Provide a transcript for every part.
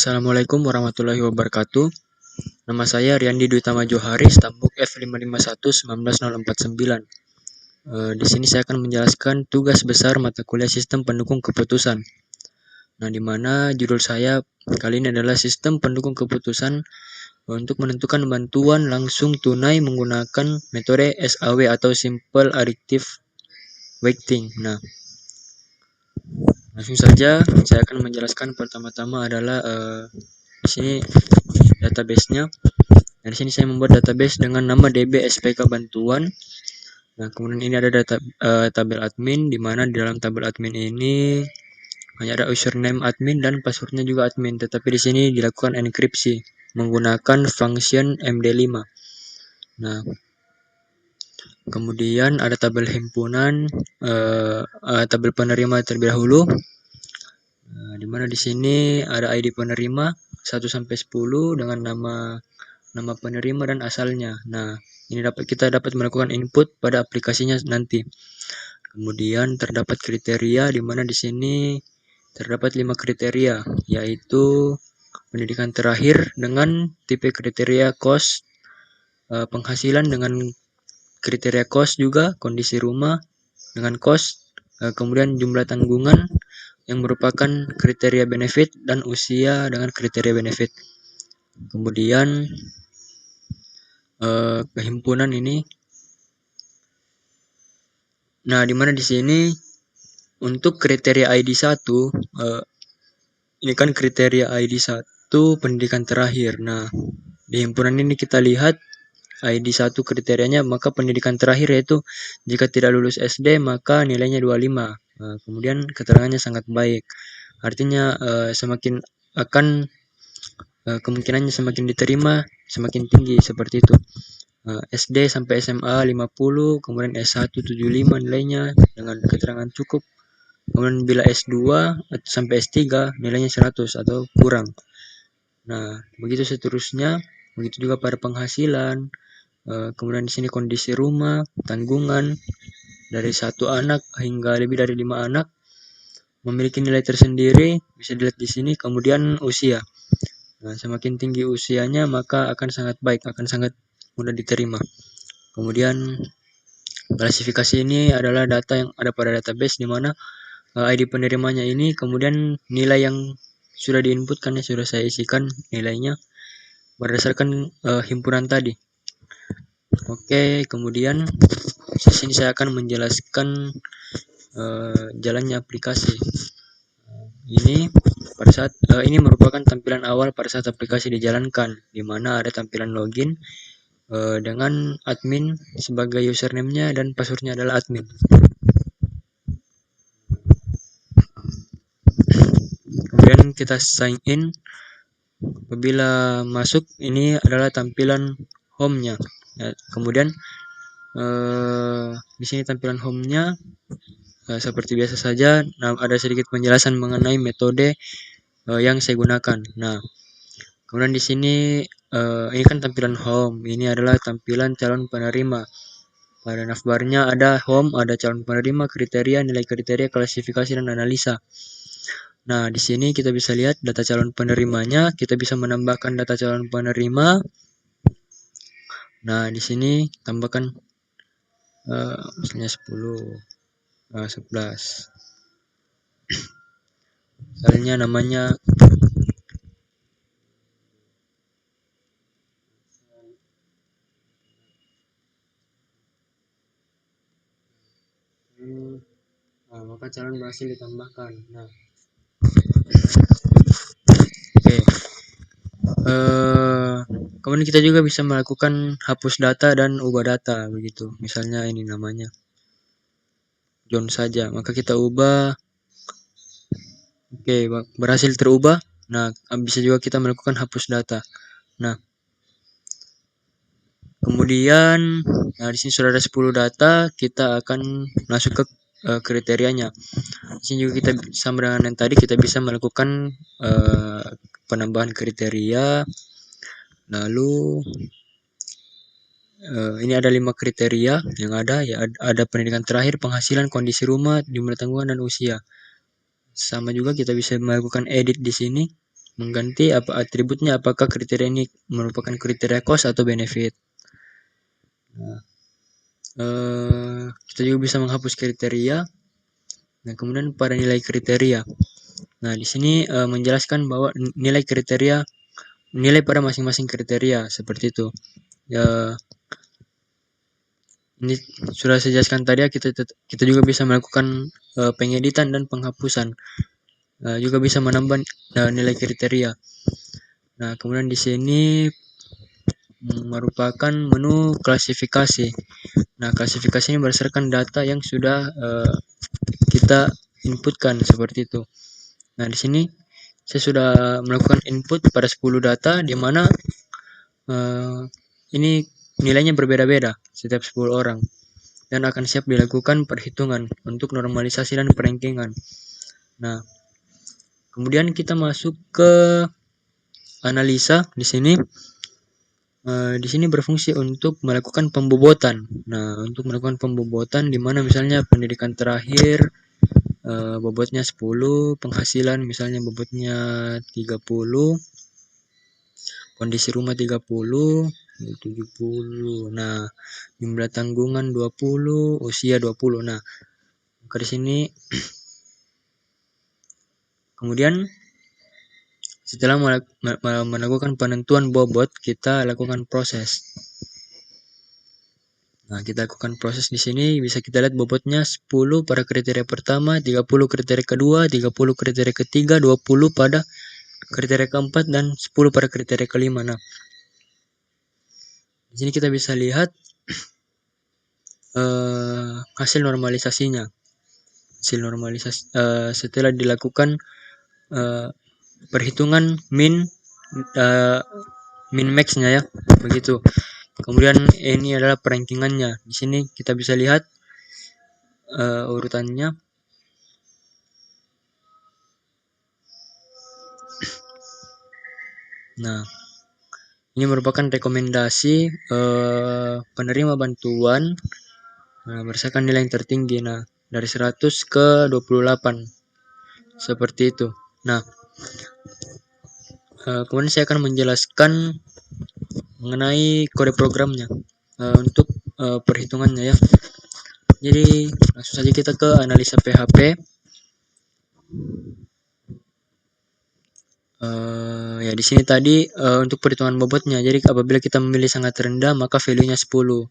Assalamualaikum warahmatullahi wabarakatuh. Nama saya Riyandi Dwi Tama Johari, stambuk F551-19049. Di sini saya akan menjelaskan tugas besar mata kuliah Sistem Pendukung Keputusan. Nah, di mana judul saya kali ini adalah Sistem Pendukung Keputusan untuk menentukan bantuan langsung tunai menggunakan metode SAW atau Simple Additive Weighting. Nah, langsung saja saya akan menjelaskan. Pertama-tama adalah di sini database-nya. Nah, di sini saya membuat database dengan nama DB SPK bantuan. Nah, kemudian ini ada tabel admin, di mana di dalam tabel admin ini hanya ada username admin dan passwordnya juga admin, tetapi di sini dilakukan enkripsi menggunakan function MD5. Nah, kemudian ada tabel himpunan, tabel penerima terlebih dahulu. Nah, di mana di sini ada ID penerima 1 sampai 10 dengan nama penerima dan asalnya. Nah, ini kita dapat melakukan input pada aplikasinya nanti. Kemudian terdapat kriteria, di mana di sini terdapat 5 kriteria, yaitu pendidikan terakhir dengan tipe kriteria kos, penghasilan dengan kriteria kos juga, kondisi rumah dengan kos, kemudian jumlah tanggungan yang merupakan kriteria benefit, dan usia dengan kriteria benefit. Kemudian kehimpunan ini. Nah, di mana di sini untuk kriteria ID 1, ini kan kriteria ID 1 pendidikan terakhir. Nah, di himpunan ini kita lihat ID 1 kriterianya, maka pendidikan terakhir yaitu jika tidak lulus SD maka nilainya 25. Nah, kemudian keterangannya sangat baik. Artinya semakin akan kemungkinannya semakin diterima semakin tinggi, seperti itu. SD sampai SMA 50, kemudian S1 75 nilainya dengan keterangan cukup. Kemudian bila S2 sampai S3 nilainya 100 atau kurang. Nah, begitu seterusnya. Begitu juga pada penghasilan. Kemudian di sini kondisi rumah, tanggungan dari 1 anak hingga lebih dari 5 anak memiliki nilai tersendiri, bisa dilihat di sini. Kemudian usia. Nah, semakin tinggi usianya maka akan sangat baik, akan sangat mudah diterima. Kemudian klasifikasi ini adalah data yang ada pada database, di mana ID penerimanya ini, kemudian nilai yang sudah diinputkan, sudah saya isikan nilainya berdasarkan himpunan tadi. Oke, kemudian di sini saya akan menjelaskan jalannya aplikasi. Ini pada saat ini merupakan tampilan awal pada saat aplikasi dijalankan, di mana ada tampilan login dengan admin sebagai username-nya dan password-nya adalah admin. Kemudian kita sign in. Apabila masuk, ini adalah tampilan home-nya. Ya, kemudian di sini tampilan home-nya seperti biasa saja. Nah, ada sedikit penjelasan mengenai metode yang saya gunakan. Nah, kemudian di sini ini kan tampilan home. Ini adalah tampilan calon penerima. Pada navbarnya ada home, ada calon penerima, kriteria, nilai kriteria, klasifikasi, dan analisa. Nah, di sini kita bisa lihat data calon penerimanya. Kita bisa menambahkan data calon penerima. Nah, di sini tambahkan misalnya 10, 11. Misalnya namanya maka calon berhasil ditambahkan. Nah, oke. Kemudian kita juga bisa melakukan hapus data dan ubah data, begitu. Misalnya ini namanya John saja, maka kita ubah. Oke, berhasil terubah. Nah, bisa juga kita melakukan hapus data. Nah, kemudian di sini sudah ada 10 data, kita akan masuk ke kriterianya. Di sini juga kita sama dengan yang tadi, kita bisa melakukan penambahan kriteria. Lalu ini ada 5 kriteria yang ada, ya ada pendidikan terakhir, penghasilan, kondisi rumah, jumlah tanggungan, dan usia. Sama juga kita bisa melakukan edit di sini. mengganti apa atributnya, apakah kriteria ini merupakan kriteria cost atau benefit. Nah, kita juga bisa menghapus kriteria. Nah, kemudian pada nilai kriteria. Nah, di sini menjelaskan bahwa nilai pada masing-masing kriteria seperti itu. Ini sudah saya jelaskan tadi ya, kita juga bisa melakukan pengeditan dan penghapusan. Juga bisa menambah nilai kriteria. Nah, kemudian di sini merupakan menu klasifikasi. Nah, klasifikasi ini berdasarkan data yang sudah kita inputkan seperti itu. Nah, di sini saya sudah melakukan input pada 10 data di mana ini nilainya berbeda-beda setiap 10 orang dan akan siap dilakukan perhitungan untuk normalisasi dan perankingan. Nah, kemudian kita masuk ke analisa. Di sini berfungsi untuk melakukan pembobotan. Nah, untuk melakukan pembobotan di mana misalnya pendidikan terakhir bobotnya 10, penghasilan misalnya bobotnya 30, kondisi rumah 30, 70. Nah, jumlah tanggungan 20, usia 20. Nah, di sini kemudian setelah melakukan penentuan bobot, kita lakukan proses. Nah, kita lakukan proses di sini, bisa kita lihat bobotnya 10 pada kriteria pertama, 30 kriteria kedua, 30 kriteria ketiga, 20 pada kriteria keempat, dan 10 pada kriteria kelima. Nah, di sini kita bisa lihat hasil normalisasinya. Hasil normalisasi setelah dilakukan perhitungan min max-nya ya, begitu. Kemudian ini adalah perankingannya. Di sini kita bisa lihat urutannya. Nah, ini merupakan rekomendasi penerima bantuan berdasarkan nilai yang tertinggi. Nah, dari 100 ke 28. Seperti itu. Nah, kemudian saya akan menjelaskan mengenai kode programnya untuk perhitungannya ya. Jadi langsung saja kita ke analisa PHP. Ya di sini tadi untuk perhitungan bobotnya. Jadi apabila kita memilih sangat rendah maka value-nya 10.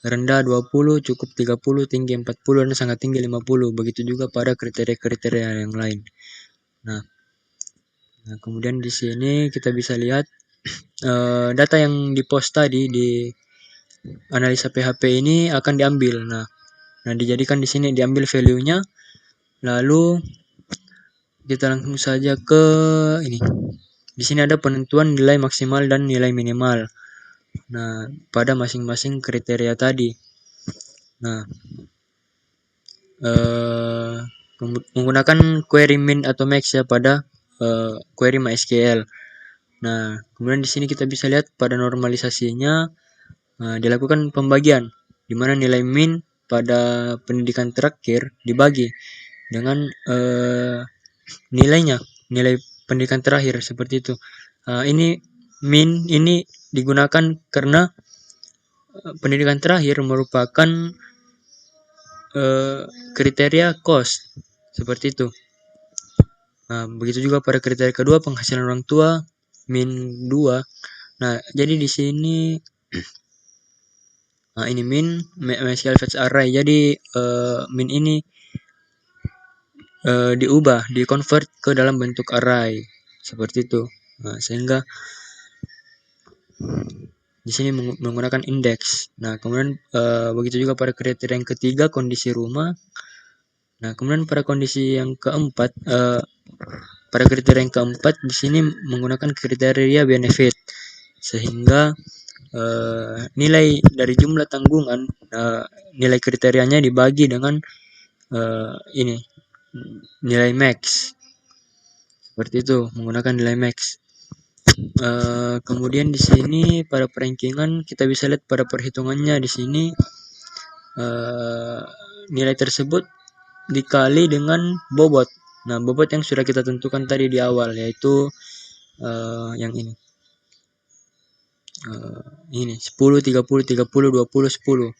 Rendah 20, cukup 30, tinggi 40, dan sangat tinggi 50. Begitu juga pada kriteria-kriteria yang lain. Nah, kemudian di sini kita bisa lihat data yang di-post tadi di analisa PHP ini akan diambil. Nah, dijadikan di sini, diambil value-nya. Lalu kita langsung saja ke ini. Di sini ada penentuan nilai maksimal dan nilai minimal. Nah, pada masing-masing kriteria tadi. Nah, menggunakan query min atau max ya pada query MySQL. Nah, kemudian di sini kita bisa lihat pada normalisasinya dilakukan pembagian di mana nilai min pada pendidikan terakhir dibagi dengan nilai pendidikan terakhir seperti itu. Ini min ini digunakan karena pendidikan terakhir merupakan kriteria cost seperti itu. Nah, begitu juga pada kriteria kedua, penghasilan orang tua min 2. Nah, jadi di sini ini min MySQL fetch array. Jadi min ini diubah, di-convert ke dalam bentuk array seperti itu. Nah, sehingga di sini menggunakan indeks. Nah, kemudian begitu juga pada kriteria yang ketiga, kondisi rumah. Nah, kemudian pada kondisi yang keempat, pada kriteria yang keempat di sini menggunakan kriteria benefit, sehingga nilai dari jumlah tanggungan, nilai kriterianya dibagi dengan ini nilai max, seperti itu, menggunakan nilai max. Kemudian di sini pada perankingan kita bisa lihat pada perhitungannya di sini nilai tersebut dikali dengan bobot. Nah, bobot yang sudah kita tentukan tadi di awal, yaitu yang ini 10, 30, 30, 20, 10.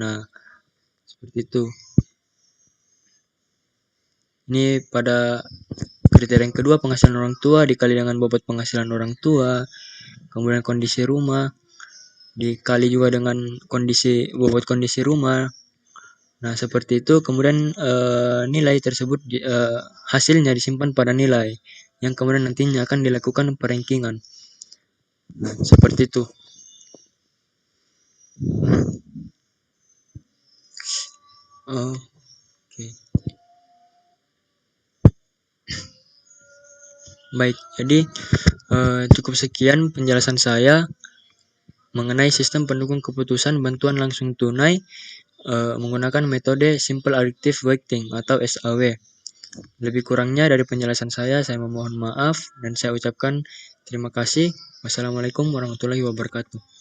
Nah, seperti itu. Ini pada kriteria yang kedua, penghasilan orang tua dikali dengan bobot penghasilan orang tua, kemudian kondisi rumah dikali juga dengan bobot kondisi rumah. Nah, seperti itu. Kemudian nilai tersebut hasilnya disimpan pada nilai yang kemudian nantinya akan dilakukan perankingan. Nah, seperti itu. Oke. Baik, jadi cukup sekian penjelasan saya mengenai sistem pendukung keputusan bantuan langsung tunai menggunakan metode Simple Additive Weighting atau SAW. Lebih kurangnya dari penjelasan saya memohon maaf dan saya ucapkan terima kasih. Wassalamualaikum warahmatullahi wabarakatuh.